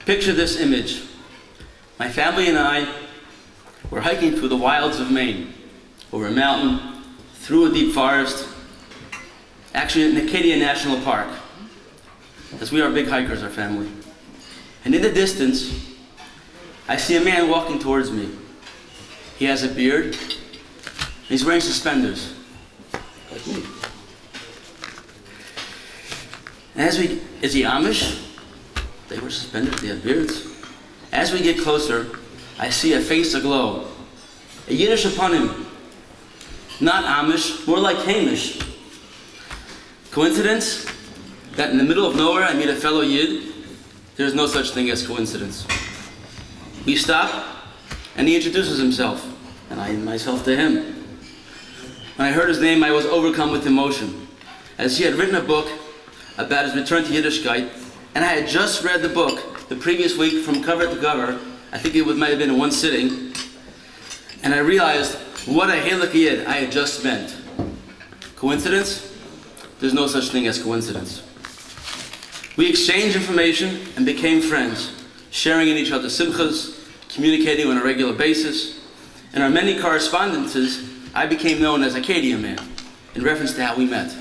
Picture this image. My family and I were hiking through the wilds of Maine, over a mountain, through a deep forest, actually in Acadia National Park, as we are big hikers, our family. And in the distance, I see a man walking towards me. He has a beard, and he's wearing suspenders, like me. And is he Amish? They wear suspenders, they have beards. As we get closer, I see a face aglow, a Yiddish upon him. Not Amish, more like Hamish. Coincidence? That in the middle of nowhere I meet a fellow Yid? There's no such thing as coincidence. We stop, and he introduces himself, and I myself to him. When I heard his name, I was overcome with emotion, as he had written a book about his return to Yiddishkeit, and I had just read the book the previous week from cover to cover. I think it might have been in one sitting, and I realized what a Halak Yid I had just spent. Coincidence? There's no such thing as coincidence. We exchanged information and became friends, sharing in each other's simchas, communicating on a regular basis. In our many correspondences, I became known as Acadia Man, in reference to how we met.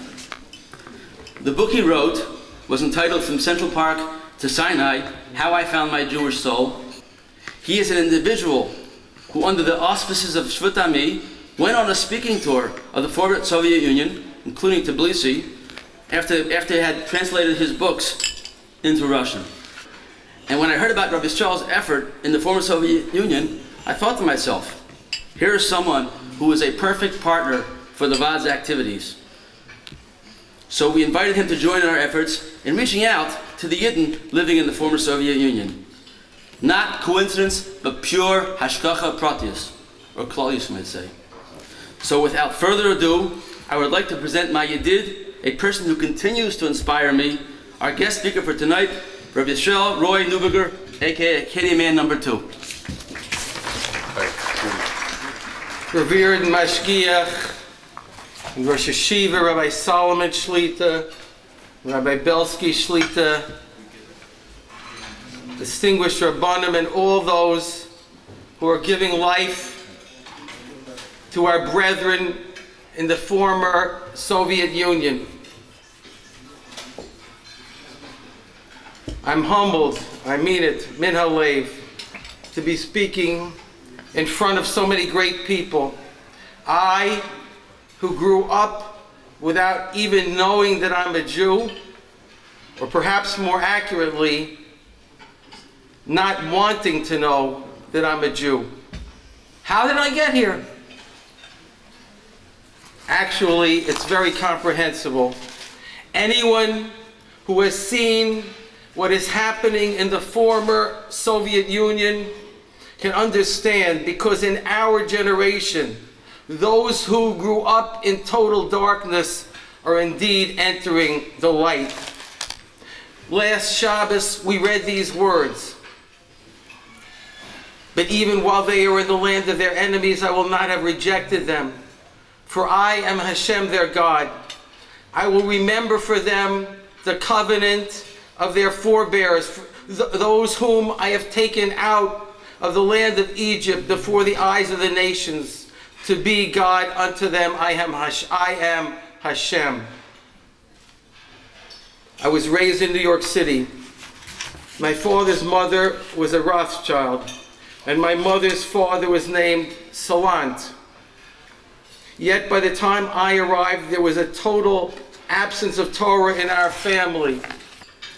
The book he wrote was entitled From Central Park to Sinai, How I Found My Jewish Soul. He is an individual who, under the auspices of Shvut Ami, went on a speaking tour of the former Soviet Union, including Tbilisi, after he had translated his books into Russian. And when I heard about Rabbi Yisroel's effort in the former Soviet Union, I thought to myself, here is someone who is a perfect partner for the Vaad's activities. So we invited him to join in our efforts in reaching out to the Yidden living in the former Soviet Union. Not coincidence, but pure hashgacha pratis, or klal you might say. So without further ado, I would like to present my Yedid, a person who continues to inspire me, our guest speaker for tonight, Rabbi Yisroel Roy Neuberger, aka Acadia Man number 2. Revered Mashgiach, Rosh Hashiva, Rabbi Solomon Shlita, Rabbi Belsky Shlita, distinguished Rabbanim, and all those who are giving life to our brethren in the former Soviet Union. I'm humbled, I mean it, min halev, to be speaking in front of so many great people. I, who grew up without even knowing that I'm a Jew, or perhaps more accurately, not wanting to know that I'm a Jew. How did I get here? Actually, it's very comprehensible. Anyone who has seen what is happening in the former Soviet Union can understand, because in our generation, those who grew up in total darkness are indeed entering the light. Last Shabbos, we read these words. But even while they are in the land of their enemies, I will not have rejected them. For I am Hashem their God. I will remember for them the covenant of their forebears, those whom I have taken out of the land of Egypt before the eyes of the nations, to be God unto them. I am Hashem. I was raised in New York City. My father's mother was a Rothschild, and my mother's father was named Salant. Yet by the time I arrived, there was a total absence of Torah in our family.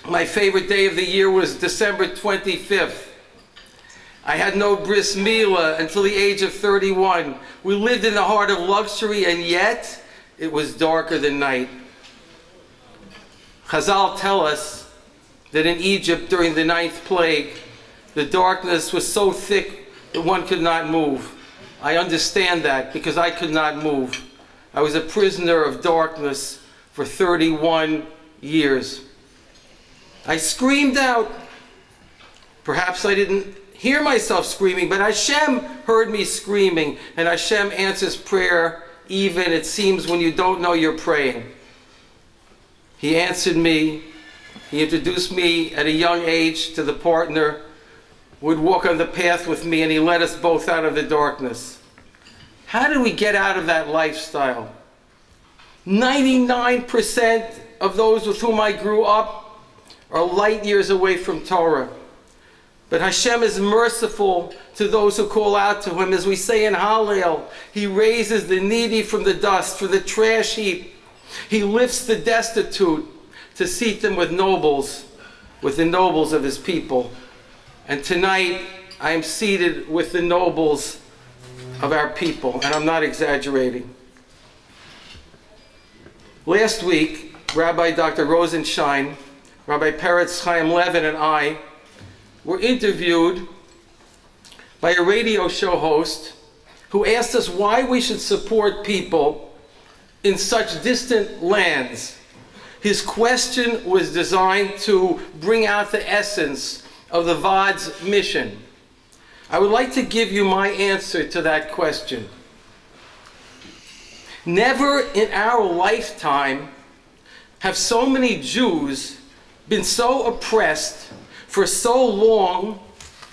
My favorite day of the year was December 25th. I had no bris milah until the age of 31. We lived in the heart of luxury, and yet it was darker than night. Chazal tell us that in Egypt during the 9th plague, the darkness was so thick that one could not move. I understand that because I could not move. I was a prisoner of darkness for 31 years. I screamed out. Perhaps I didn't hear myself screaming, but Hashem heard me screaming, and Hashem answers prayer even, it seems, when you don't know you're praying. He answered me He introduced me at a young age to the partner who would walk on the path with me, and he led us both out of the darkness. How did we get out of that lifestyle? 99% of those with whom I grew up are light years away from Torah. But Hashem is merciful to those who call out to Him. As we say in Hallel, He raises the needy from the dust, from the trash heap. He lifts the destitute to seat them with the nobles of His people. And tonight, I am seated with the nobles of our people, and I'm not exaggerating. Last week, Rabbi Dr. Rosenstein, Rabbi Peretz Chaim Levin, and I were interviewed by a radio show host who asked us why we should support people in such distant lands. His question was designed to bring out the essence of the Vaad's mission. I would like to give you my answer to that question. Never in our lifetime have so many Jews been so oppressed for so long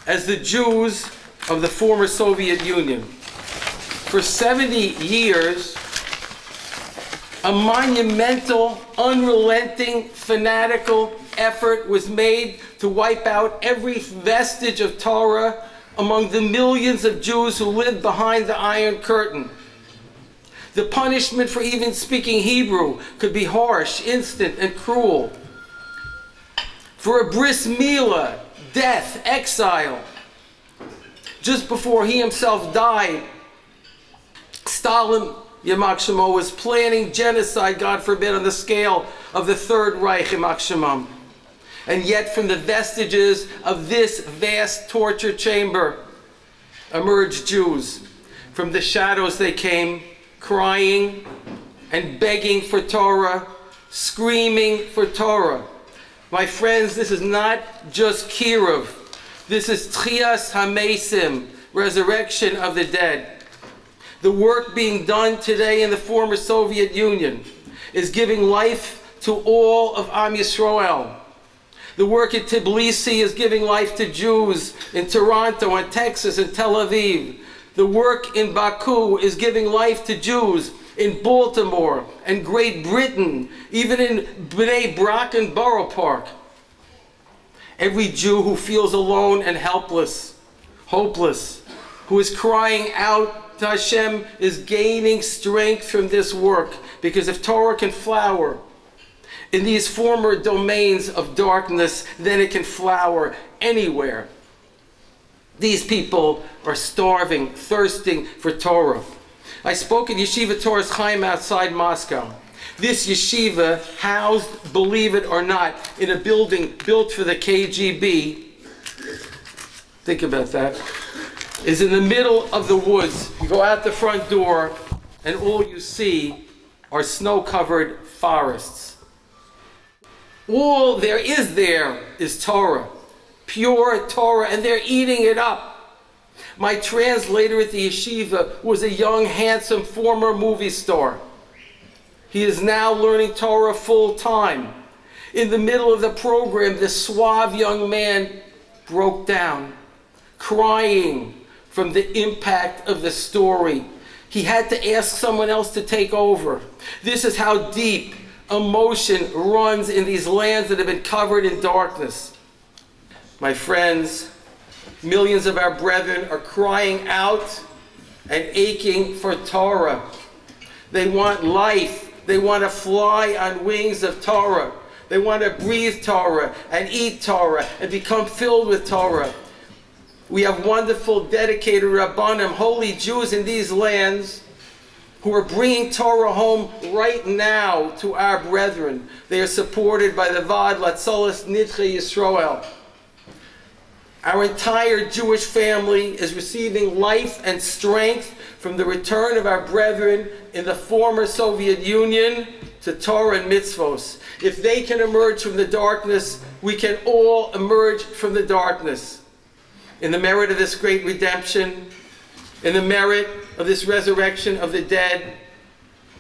as the Jews of the former Soviet Union. For 70 years, a monumental, unrelenting, fanatical effort was made to wipe out every vestige of Torah among the millions of Jews who lived behind the Iron Curtain. The punishment for even speaking Hebrew could be harsh, instant, and cruel. For a bris milah, death, exile. Just before he himself died, Stalin, Yamak Shemo, was planning genocide, God forbid, on the scale of the Third Reich, Yamak Shemam. And yet from the vestiges of this vast torture chamber emerged Jews. From the shadows they came, crying and begging for Torah, screaming for Torah. My friends, this is not just Kiruv. This is Tchias HaMesim, resurrection of the dead. The work being done today in the former Soviet Union is giving life to all of Am Yisroel. The work in Tbilisi is giving life to Jews in Toronto and Texas and Tel Aviv. The work in Baku is giving life to Jews in Baltimore and Great Britain, even in Bnei Brak and Borough Park. Every Jew who feels alone and helpless, hopeless, who is crying out to Hashem is gaining strength from this work, because if Torah can flower in these former domains of darkness, then it can flower anywhere. These people are starving, thirsting for Torah. I spoke at Yeshiva Torah's Chaim outside Moscow. This yeshiva, housed, believe it or not, in a building built for the KGB, think about that, is in the middle of the woods. You go out the front door and all you see are snow-covered forests. All there is Torah, pure Torah, and they're eating it up. My translator at the yeshiva was a young, handsome former movie star. He is now learning Torah full time. In the middle of the program, this suave young man broke down, crying from the impact of the story. He had to ask someone else to take over. This is how deep emotion runs in these lands that have been covered in darkness. My friends, millions of our brethren are crying out and aching for Torah. They want life. They want to fly on wings of Torah. They want to breathe Torah and eat Torah and become filled with Torah. We have wonderful, dedicated Rabbanim, holy Jews in these lands, who are bringing Torah home right now to our brethren. They are supported by the Vaad Latzolas Nidchei Yisroel. Our entire Jewish family is receiving life and strength from the return of our brethren in the former Soviet Union to Torah and mitzvos. If they can emerge from the darkness, we can all emerge from the darkness. In the merit of this great redemption, in the merit of this resurrection of the dead,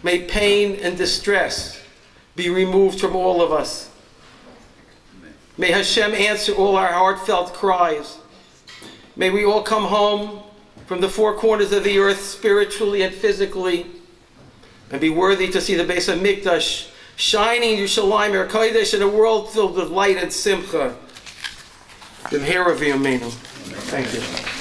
may pain and distress be removed from all of us. May Hashem answer all our heartfelt cries. May we all come home from the four corners of the earth, spiritually and physically, and be worthy to see the Beis HaMikdash shining Yerushalayim HaKodesh in a world filled with light and simcha. Thank you.